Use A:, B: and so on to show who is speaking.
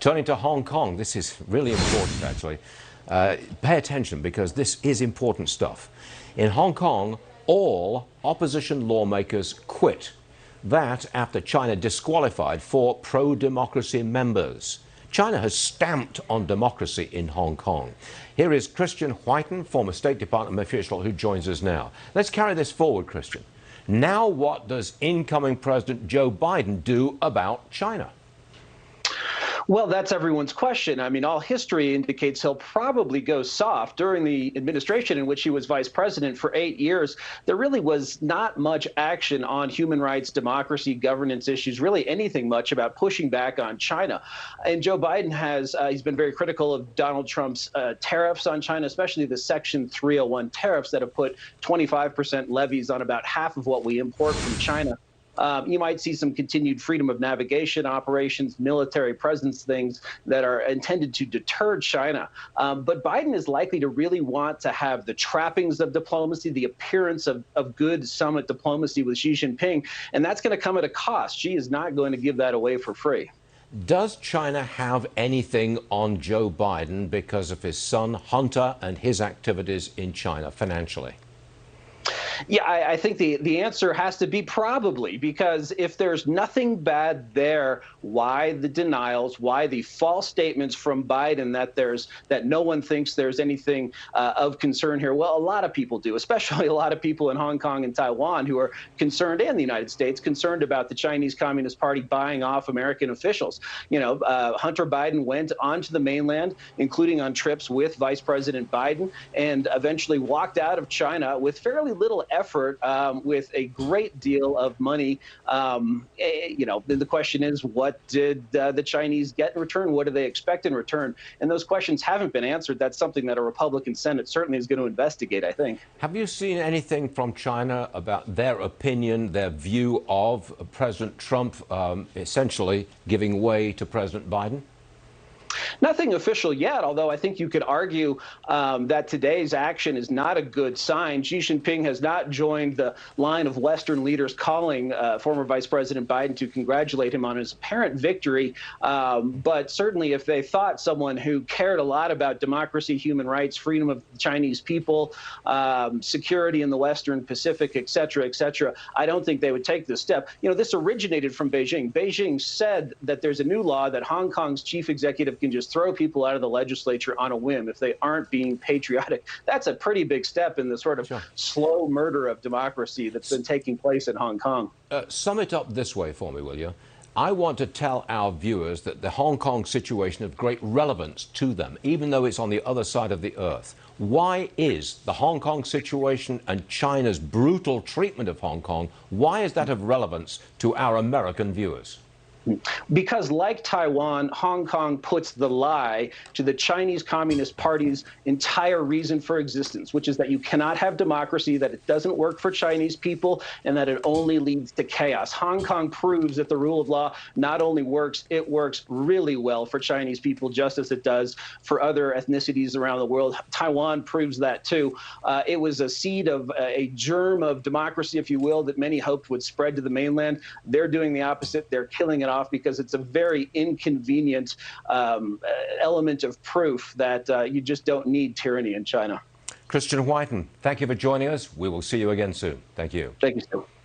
A: Turning to Hong Kong, this is really important, actually. Pay attention because this is important stuff. In Hong Kong, all opposition lawmakers quit. That after China disqualified 4 pro-democracy members. China has stamped on democracy in Hong Kong. Here is Christian Whiton, former State Department official, who joins us now. Let's carry this forward, Christian. Now what does incoming President Joe Biden do about China?
B: Well, that's everyone's question. I mean, all history indicates he'll probably go soft. During the administration in which he was vice president for 8 years, there really was not much action on human rights, democracy, governance issues, really anything much about pushing back on China. And Joe Biden he's been very critical of Donald Trump's tariffs on China, especially the Section 301 tariffs that have put 25% levies on about half of what we import from China. You might see some continued freedom of navigation operations, military presence things that are intended to deter China. But Biden is likely to really want to have the trappings of diplomacy, the appearance of good summit diplomacy with Xi Jinping, and that's going to come at a cost. Xi is not going to give that away for free.
A: Does China have anything on Joe Biden because of his son Hunter and his activities in China financially?
B: Yeah, I think the answer has to be probably, because if there's nothing bad there, why the denials, why the false statements from Biden that no one thinks there's anything of concern here? Well, a lot of people do, especially a lot of people in Hong Kong and Taiwan who are concerned, and the United States, concerned about the Chinese Communist Party buying off American officials. You know, Hunter Biden went onto the mainland, including on trips with Vice President Biden, and eventually walked out of China with fairly little effort, with a great deal of money. You know, the question is, what did the Chinese get in return? What do they expect in return? And those questions haven't been answered. That's something that a Republican Senate certainly is going to investigate, I think.
A: Have you seen anything from China about their opinion, their view of President Trump essentially giving way to President Biden?
B: Nothing official yet, although I think you could argue that today's action is not a good sign. Xi Jinping has not joined the line of Western leaders calling former Vice President Biden to congratulate him on his apparent victory. But certainly if they thought someone who cared a lot about democracy, human rights, freedom of the Chinese people, security in the Western Pacific, et cetera, I don't think they would take this step. You know, this originated from Beijing. Beijing said that there's a new law that Hong Kong's chief executive can just throw people out of the legislature on a whim if they aren't being patriotic. That's a pretty big step in the sort of slow murder of democracy that's been taking place in Hong Kong.
A: Sum it up this way for me, will you? I want to tell our viewers that the Hong Kong situation of great relevance to them, even though it's on the other side of the earth. Why is the Hong Kong situation and China's brutal treatment of Hong Kong, why is that of relevance to our American viewers?
B: Because like Taiwan, Hong Kong puts the lie to the Chinese Communist Party's entire reason for existence, which is that you cannot have democracy, that it doesn't work for Chinese people, and that it only leads to chaos. Hong Kong proves that the rule of law not only works, it works really well for Chinese people, just as it does for other ethnicities around the world. Taiwan proves that too. It was a seed of a germ of democracy, if you will, that many hoped would spread to the mainland. They're doing the opposite. They're killing it off because it's a very inconvenient element of proof that you just don't need tyranny in China.
A: Christian Whiton, thank you for joining us. We will see you again soon. Thank you.
B: Thank you, Stu.